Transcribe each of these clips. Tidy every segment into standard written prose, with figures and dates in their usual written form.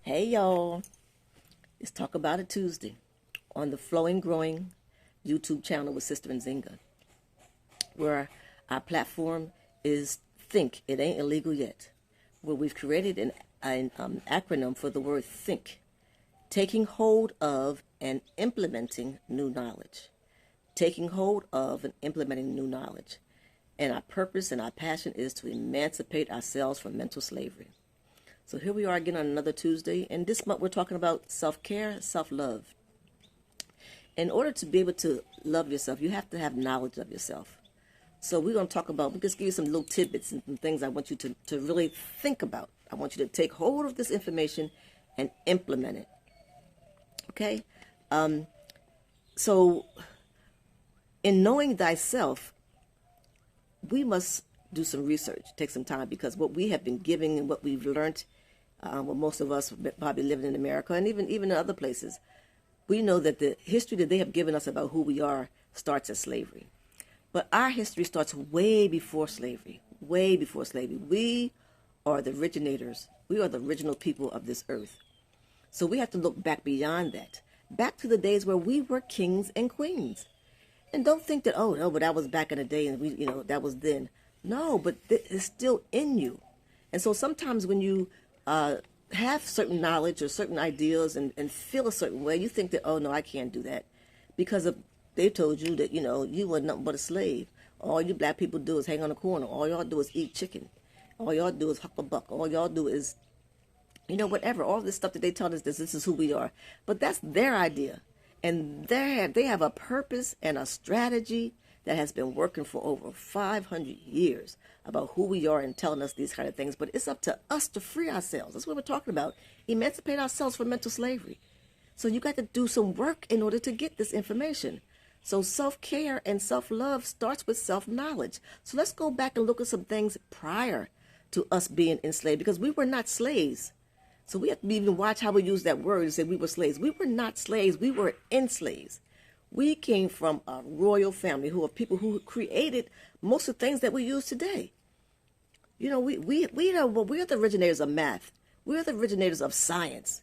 Hey y'all, it's Talk About It Tuesday on the Flowing Growing YouTube channel with Sister Nzinga, where our platform is Think. It Ain't Illegal Yet, where we've created an acronym for the word think, taking hold of and implementing new knowledge. Taking hold of and implementing new knowledge. And our purpose and our passion is to emancipate ourselves from mental slavery. So here we are again on another Tuesday, and this month we're talking about self-care, self-love. In order to be able to love yourself, you have to have knowledge of yourself. So we're going to talk about, we'll just give you some little tidbits and some things I want you to really think about. I want you to take hold of this information and implement it. Okay? So in knowing thyself, we must do some research, take some time, because what we have been giving and what we've learned, well, most of us probably living in America and even in other places, we know that the history that they have given us about who we are starts as slavery. But our history starts way before slavery, way before slavery. We are the originators. We are the original people of this earth. So we have to look back beyond that, back to the days where we were kings and queens. And don't think that, oh, no, but that was back in the day and we, that was then. No, but it's still in you. And so sometimes when you have certain knowledge or certain ideas and feel a certain way, you think that, oh, no, I can't do that. Because they told you that, you were nothing but a slave. All you black people do is hang on the corner. All y'all do is eat chicken. All y'all do is huck a buck. All y'all do is, whatever. All this stuff that they tell us, this is who we are. But that's their idea. And they have a purpose and a strategy that has been working for over 500 years about who we are and telling us these kind of things. But it's up to us to free ourselves. That's what we're talking about. Emancipate ourselves from mental slavery. So you got to do some work in order to get this information. So self-care and self-love starts with self-knowledge. So let's go back and look at some things prior to us being enslaved, because we were not slaves. So we have to even watch how we use that word and say we were slaves. We were not slaves. We were enslaved. We came from a royal family who are people who created most of the things that we use today. We are the originators of math. We're the originators of science.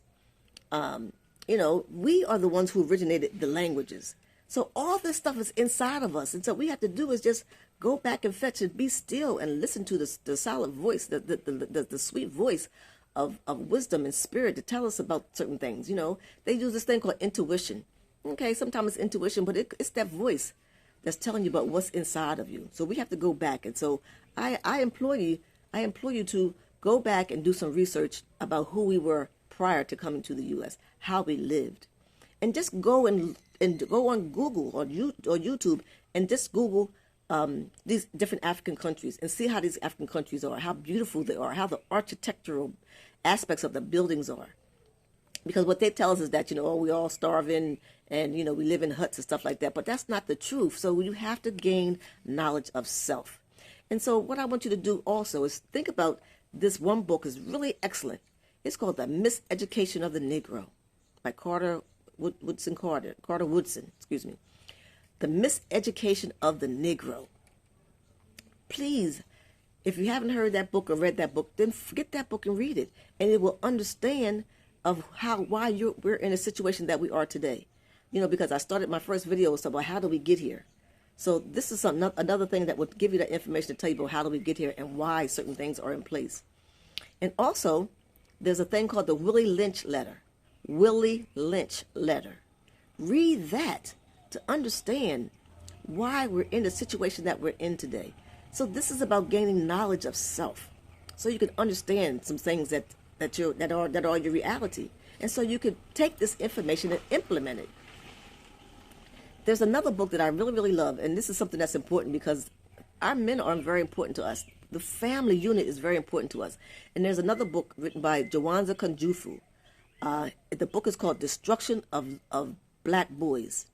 We are the ones who originated the languages. So all this stuff is inside of us. And so what we have to do is just go back and fetch it, be still and listen to the solid voice, the sweet voice of wisdom and spirit to tell us about certain things. They use this thing called intuition. Okay, sometimes it's intuition, but it's that voice that's telling you about what's inside of you. So we have to go back. And so I implore you to go back and do some research about who we were prior to coming to the U.S., how we lived. And just go and go on Google or YouTube and just Google these different African countries and see how these African countries are, how beautiful they are, how the architectural aspects of the buildings are. Because what they tell us is that, we all starving and, we live in huts and stuff like that. But that's not the truth. So you have to gain knowledge of self. And so what I want you to do also is think about this one book is really excellent. It's called The Miseducation of the Negro by Carter Woodson. The Miseducation of the Negro. Please, if you haven't heard that book or read that book, then get that book and read it. And it will understand of why we're in a situation that we are today. Because I started my first video was about how do we get here. So this is another thing that would give you that information to tell you about how do we get here and why certain things are in place. And also, there's a thing called the Willie Lynch letter. Willie Lynch letter. Read that to understand why we're in the situation that we're in today. So this is about gaining knowledge of self, so you can understand some things that are your reality, and so you could take this information and implement it. There's another book that I really, really love, and this is something that's important because our men are very important to us. The family unit is very important to us. And there's another book written by Jawanza Kunjufu. The book is called Destruction of Black Boys.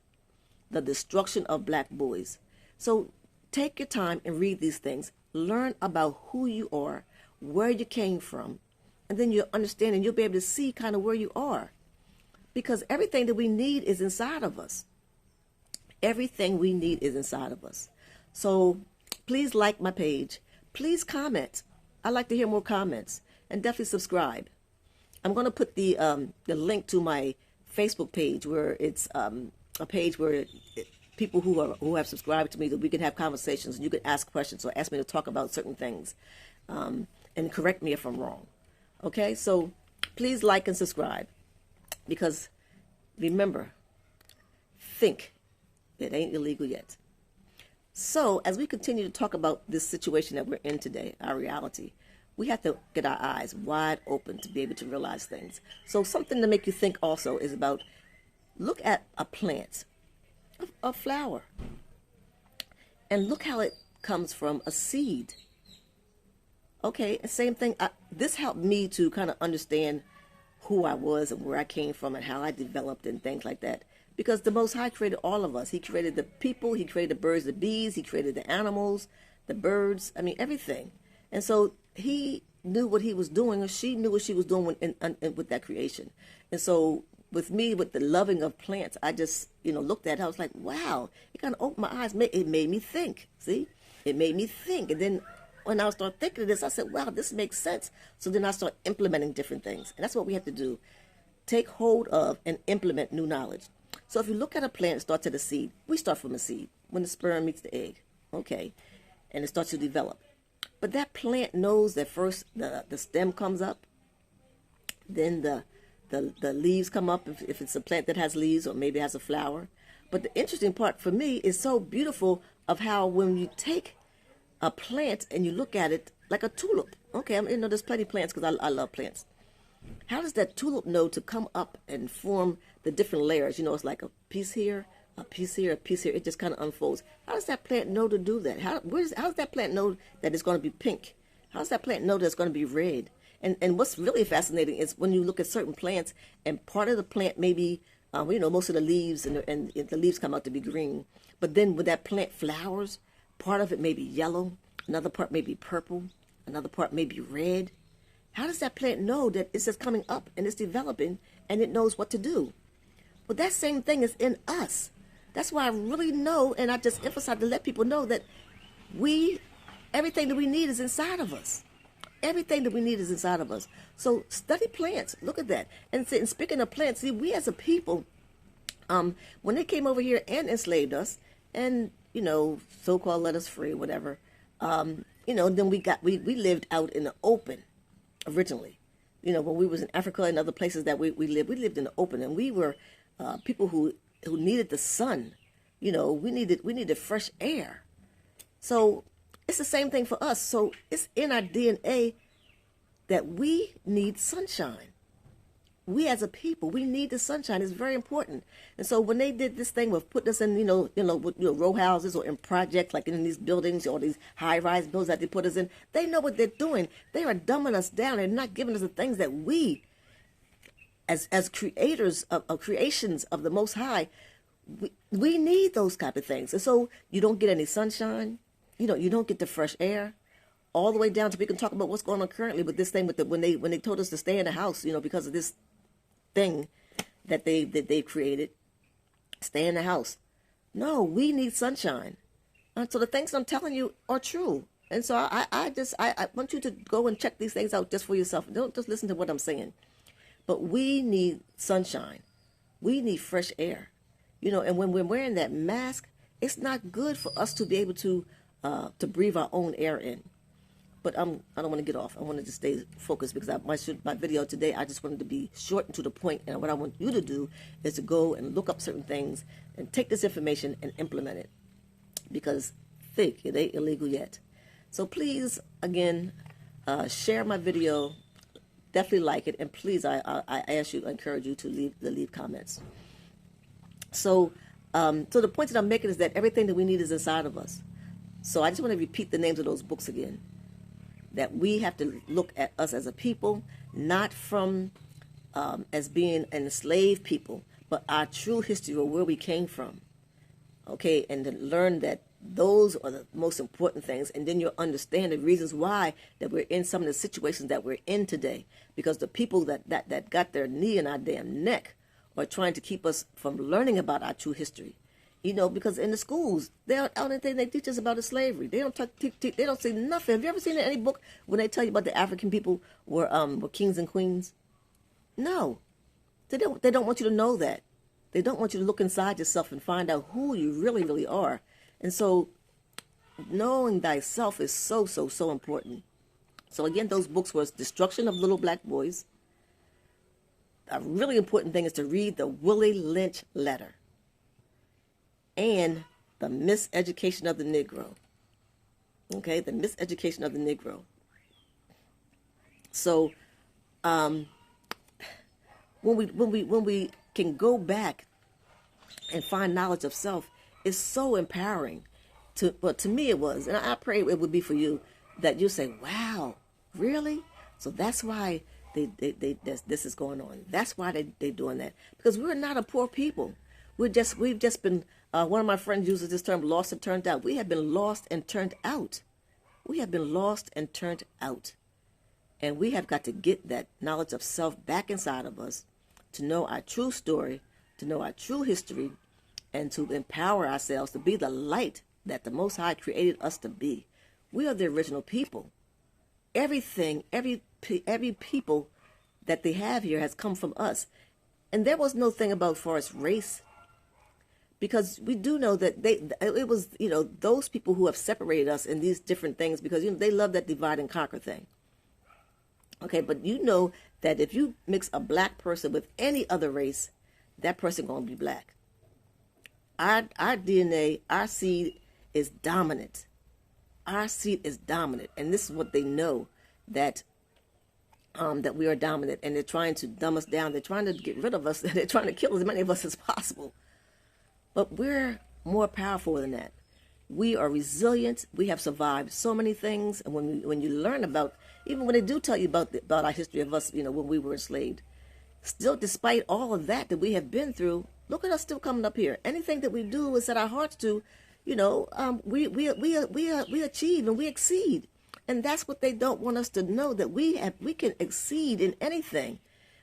The Destruction of Black Boys. So take your time and read these things. Learn about who you are, where you came from, and then you'll understand and you'll be able to see kind of where you are. Because everything that we need is inside of us. Everything we need is inside of us. So please like my page. Please comment. I'd like to hear more comments. And definitely subscribe. I'm going to put the link to my Facebook page, where it's a page where people who have subscribed to me, that we can have conversations and you can ask questions or ask me to talk about certain things, and correct me if I'm wrong. Okay, so please like and subscribe, because remember, think. It ain't illegal yet. So as we continue to talk about this situation that we're in today, our reality, we have to get our eyes wide open to be able to realize things. So something to make you think also is about, look at a plant, a flower, and look how it comes from a seed. Okay, same thing. This helped me to kind of understand who I was and where I came from and how I developed and things like that. Because the Most High created all of us. He created the people, He created the birds, the bees, He created the animals, the birds, I mean, everything. And so He knew what He was doing, or she knew what she was doing with that creation. And so with me, with the loving of plants, I just, looked at it. I was like, wow, it kind of opened my eyes. It made me think, see? It made me think. And then when I started thinking of this, I said, wow, this makes sense. So then I started implementing different things. And that's what we have to do. Take hold of and implement new knowledge. So if you look at a plant, it starts at a seed. We start from a seed, when the sperm meets the egg, okay? And it starts to develop. But that plant knows that first the stem comes up, then the leaves come up, if it's a plant that has leaves or maybe has a flower. But the interesting part for me is so beautiful of how when you take a plant and you look at it like a tulip. Okay, there's plenty of plants because I love plants. How does that tulip know to come up and form the different layers? It's like a piece here, a piece here, a piece here. It just kind of unfolds. How does that plant know to do that? How does that plant know that it's going to be pink? How does that plant know that it's going to be red? And what's really fascinating is when you look at certain plants, and part of the plant may be, most of the leaves and the leaves come out to be green. But then when that plant flowers, part of it may be yellow, another part may be purple, another part may be red. How does that plant know that it's just coming up and it's developing and it knows what to do? Well, that same thing is in us. That's why I really know, and I just emphasize to let people know that everything that we need is inside of us. Everything that we need is inside of us. So study plants. Look at that. And speaking of plants, see, we as a people, when they came over here and enslaved us and, so-called let us free, whatever, then we lived out in the open. Originally, when we was in Africa and other places that we lived in the open, and we were people who needed the sun. We needed fresh air. So it's the same thing for us. So it's in our DNA that we need sunshine. We as a people, we need the sunshine. It's very important. And so when they did this thing with putting us in, row houses or in projects, like in these buildings or these high-rise buildings that they put us in, they know what they're doing. They are dumbing us down. They're not giving us the things that we, as creators of creations of the Most High, we need those type of things. And so you don't get any sunshine. You don't get the fresh air. All the way down to, we can talk about what's going on currently with this thing with when they told us to stay in the house, because of this thing that they created. Stay in the house. No, we need sunshine. So the things I'm telling you are true. And so I want you to go and check these things out just for yourself. Don't just listen to what I'm saying. But we need sunshine. We need fresh air. And when we're wearing that mask, it's not good for us to be able to breathe our own air in. But I don't want to get off. I wanted to stay focused because my video today, I just wanted to be short and to the point. And what I want you to do is to go and look up certain things and take this information and implement it. Because think, it ain't illegal yet. So please, again, share my video. Definitely like it. And please, I ask you, I encourage you to leave comments. So the point that I'm making is that everything that we need is inside of us. So I just want to repeat the names of those books again. That we have to look at us as a people, not from as being an enslaved people, but our true history or where we came from. Okay, and to learn that those are the most important things, and then you'll understand the reasons why that we're in some of the situations that we're in today. Because the people that got their knee in our damn neck are trying to keep us from learning about our true history. Because in the schools, the only thing they teach us about is slavery. They don't they don't say nothing. Have you ever seen in any book when they tell you about the African people were kings and queens? No, they don't. They don't want you to know that. They don't want you to look inside yourself and find out who you really, really are. And so, knowing thyself is so, so, so important. So again, those books was Destruction of Little Black Boys. A really important thing is to read the Willie Lynch Letter and The Miseducation of the Negro. Okay, The Miseducation of the Negro. So, when we can go back and find knowledge of self, it's so empowering. To me it was, and I pray it would be for you, that you say, "Wow, really?" So that's why this is going on. That's why they're doing that, because we're not a poor people. We've just been. One of my friends uses this term, lost and turned out. We have been lost and turned out. We have been lost and turned out. And we have got to get that knowledge of self back inside of us to know our true story, to know our true history, and to empower ourselves to be the light that the Most High created us to be. We are the original people. Everything, every people that they have here has come from us. And there was no thing about for us race, because we do know that it was, those people who have separated us in these different things, because they love that divide and conquer thing. Okay, but you know that if you mix a black person with any other race, that person gonna be black. Our DNA, our seed is dominant. Our seed is dominant, and this is what they know, that that we are dominant, and they're trying to dumb us down. They're trying to get rid of us. They're trying to kill as many of us as possible. But we're more powerful than that. We are resilient. We have survived so many things, and when you learn about, even when they do tell you about our history of us, when we were enslaved, still, despite all of that we have been through, look at us still coming up here. Anything that we do is set our hearts to, we achieve and we exceed. And that's what they don't want us to know, that we can exceed in anything,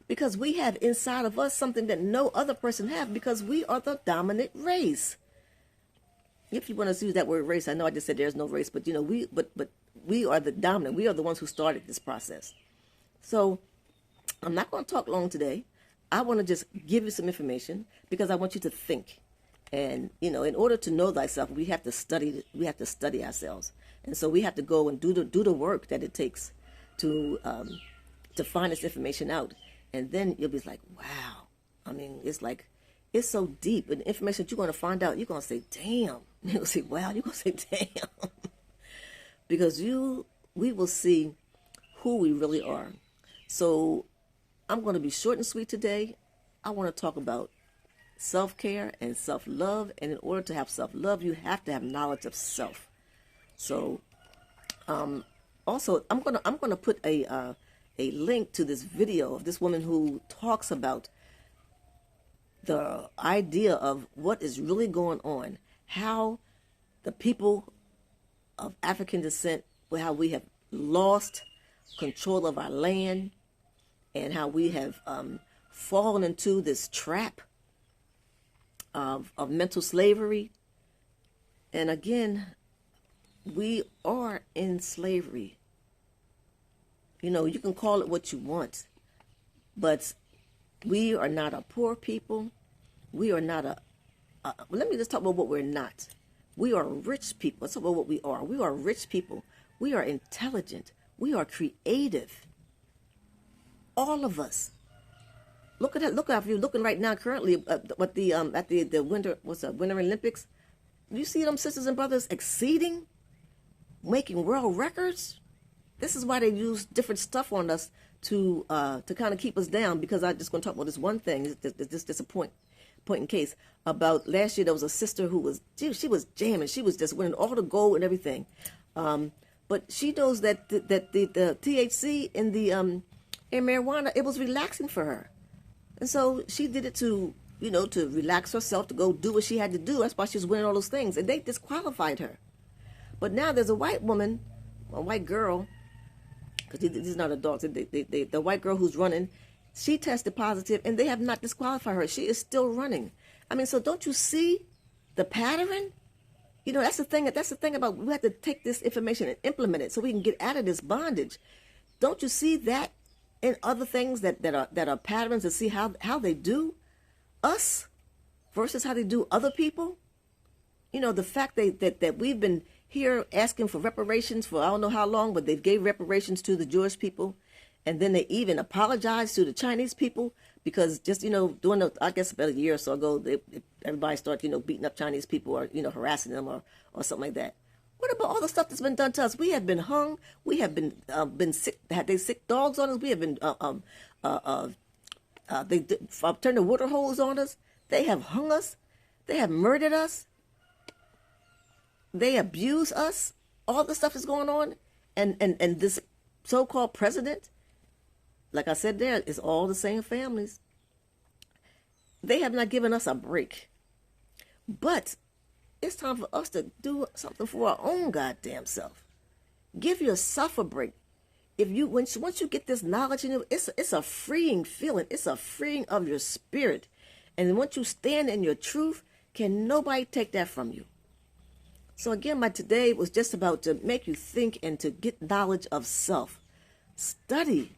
because we have inside of us something that no other person have, because we are the dominant race. If you want to use that word race, I know I just said there's no race, but we are the dominant. We are the ones who started this process. So I'm not going to talk long today. I want to just give you some information, because I want you to think. And, in order to know thyself, we have to study. We have to study ourselves. And so we have to go and do the work that it takes to find this information out. And then you'll be like, wow. I mean, it's so deep. And the information that you're going to find out, you're going to say, damn. You're going to say, wow. You're going to say, damn. Because we will see who we really are. So I'm going to be short and sweet today. I want to talk about self-care and self-love. And in order to have self-love, you have to have knowledge of self. So, also, I'm gonna put a link to this video of this woman who talks about the idea of what is really going on, how the people of African descent, how we have lost control of our land, and how we have fallen into this trap of mental slavery. And again, we are in slavery. You can call it what you want, but we are not a poor people. We are not let me just talk about what we're not. We are rich people. Let's talk about what we are. We are rich people. We are intelligent. We are creative. All of us. Look at that. Look at you looking right now currently at the Winter Olympics. Do you see them sisters and brothers exceeding, making world records? This is why they use different stuff on us to kind of keep us down, because I'm just going to talk about this one thing. It's just a point in case. About last year, there was a sister who she was jamming. She was just winning all the gold and everything. But she knows that the THC in the in marijuana, it was relaxing for her. And so she did it to relax herself, to go do what she had to do. That's why she was winning all those things. And they disqualified her. But now there's a white woman, a white girl, because these are not adults. The white girl who's running, she tested positive, and they have not disqualified her. She is still running. I mean, so don't you see the pattern? That's the thing. That's the thing about, we have to take this information and implement it so we can get out of this bondage. Don't you see that in other things that are patterns to see how they do us versus how they do other people? You know, the fact that we've been here asking for reparations for I don't know how long, but they gave reparations to the Jewish people, and then they even apologized to the Chinese people because just, you know, I guess about a year or so ago, everybody started, you know, beating up Chinese people or, you know, harassing them or something like that. What about all the stuff that's been done to us? We have been hung. We have been sick. Had they sick dogs on us? We have been they turned the water hose on us. They have hung us. They have murdered us. They abuse us. All the stuff is going on, and this so-called president, like I said, there is all the same families. They have not given us a break, but it's time for us to do something for our own goddamn self. Give yourself a break. Once you get this knowledge in you, it's a freeing feeling. It's a freeing of your spirit, and once you stand in your truth, can nobody take that from you. So again, my today was just about to make you think and to get knowledge of self. Study,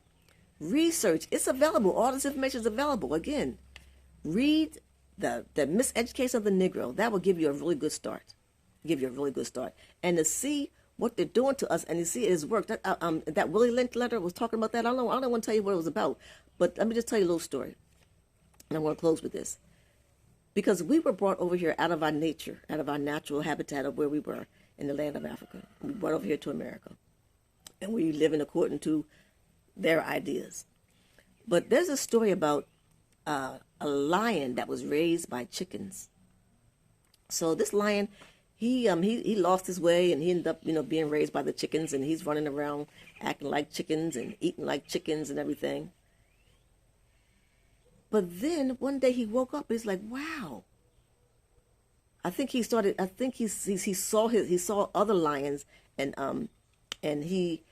research. It's available. All this information is available. Again, read the Miseducation of the Negro. That will give you a really good start. And to see what they're doing to us and to see it has worked. That Willie Lynch letter was talking about that. I don't want to tell you what it was about, but let me just tell you a little story. And I'm going to close with this. Because we were brought over here out of our nature, out of our natural habitat of where we were in the land of Africa. We brought over here to America. And we live in according to their ideas. But there's a story about a lion that was raised by chickens. So this lion, he lost his way and he ended up, you know, being raised by the chickens, and he's running around acting like chickens and eating like chickens and everything. But then one day he woke up and he's like, wow. I think he saw other lions, and he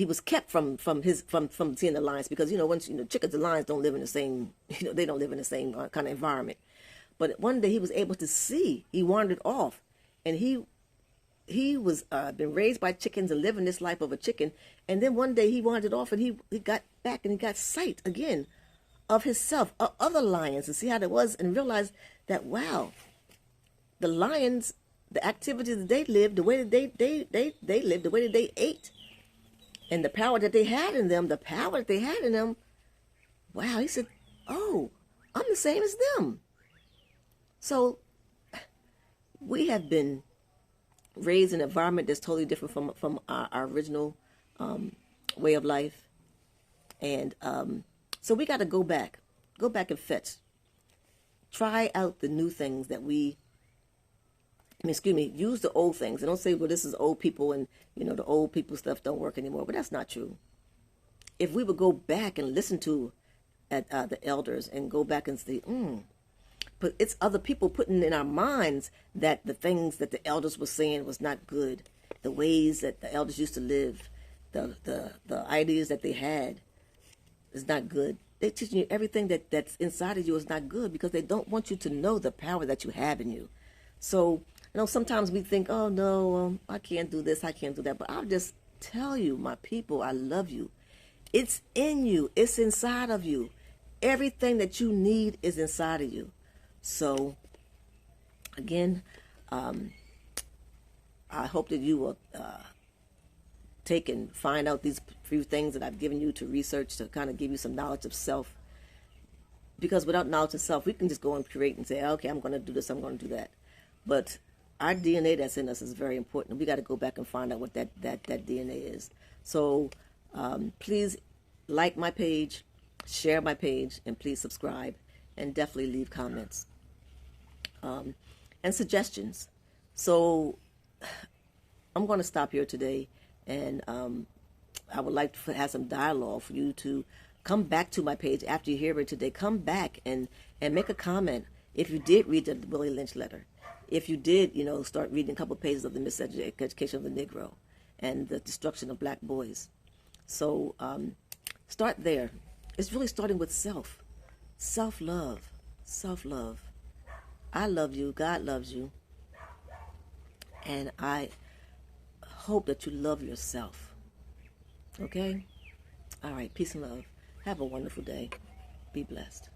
was kept from seeing the lions because, you know, once, you know, chickens and lions don't live in the same, you know, they don't live in the same kind of environment. But one day he was able to see. He wandered off, and he was been raised by chickens and living this life of a chicken. And then one day he wandered off, and he got back and he got sight again of himself, of other lions, and see how it was, and realized that, wow, the lions, the activities that they lived, the way that they lived, the way that they ate, and the power that they had in them, wow, he said, oh, I'm the same as them. So we have been raised in an environment that's totally different from our original way of life, and so we got to go back and fetch. Try out the new things that use the old things. And don't say, well, this is old people and, you know, the old people stuff don't work anymore. But that's not true. If we would go back and listen to the elders and go back and say, but it's other people putting in our minds that the things that the elders were saying was not good. The ways that the elders used to live, the ideas that they had, is not good. They're teaching you everything that's inside of you is not good because they don't want you to know the power that you have in you. So, you know, sometimes we think, oh, no, I can't do this, I can't do that. But I'll just tell you, my people, I love you. It's in you. It's inside of you. Everything that you need is inside of you. So, again, I hope that you will take and find out these few things that I've given you to research to kind of give you some knowledge of self. Because without knowledge of self, we can just go and create and say, okay, I'm going to do this, I'm going to do that. But our DNA that's in us is very important. We got to go back and find out what that DNA is. So please like my page, share my page, and please subscribe, and definitely leave comments and suggestions. So I'm going to stop here today. And I would like to have some dialogue for you to come back to my page after you hear it today. Come back and make a comment if you did read the Willie Lynch letter. If you did, you know, start reading a couple of pages of the Miseducation of the Negro and the destruction of black boys. So start there. It's really starting with self. Self-love. Self-love. I love you. God loves you. And I hope that you love yourself. Okay? All right. Peace and love. Have a wonderful day. Be blessed.